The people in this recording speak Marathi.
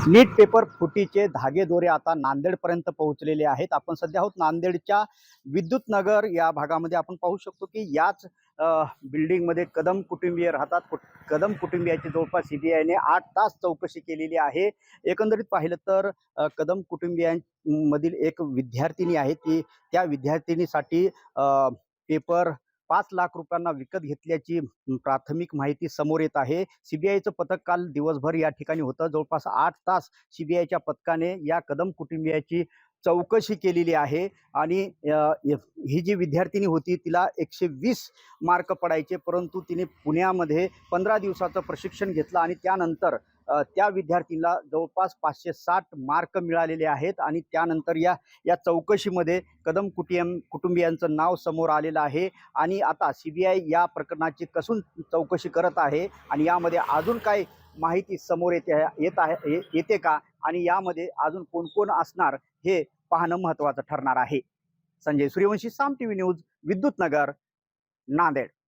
नीट पेपर फुटीचे धागेदोरे आता नांदेडपर्यंत पोहोचलेले आहेत। आपण सध्या आहोत नांदेडच्या विद्युत नगर या भागामध्ये। आपण पाहू शकतो की याच बिल्डिंगमध्ये कदम कुटुंबीय राहतात। कदम कुटुंबियाची जवळपास सीबीआयने 8 तास चौकशी केलेली आहे। एकंदरीत पाहिलं तर कदम कुटुंबियांमधील एक विद्यार्थिनी आहे, ती त्या विद्यार्थिनीसाठी पेपर 5 लाख रुपयांना विकत घेतल्याची प्राथमिक माहिती समोर येत आहे। सीबीआयचं पथक काल दिवसभर या ठिकाणी होतं। जवळपास 8 तास सीबीआयच्या पथकाने या कदम कुटुंबियाची चौकशी केलेली आहे। आणि ही जी विद्यार्थिनी होती तिला 120 मार्क पडायचे, परंतु तिने पुण्यामध्ये 15 दिवसाचं प्रशिक्षण घेतलं आणि त्यानंतर त्या विद्यार्थीला जवळपास 560 मार्क मिळालेले आहेत। आणि त्यानंतर या या चौकशीमध्ये कदम कुटुंबियांचं नाव समोर आलेलं आहे। आणि आता सीबीआय या प्रकरणाची कसून चौकशी करत आहे आणि यामध्ये अजून काय माहिती समोर येते का, आणि यामध्ये अजून कोण कोण असणार हे पाहणं महत्त्वाचं ठरणार आहे। संजय सूर्यवंशी, साम टीव्ही न्यूज, विद्युत नगर, नांदेड।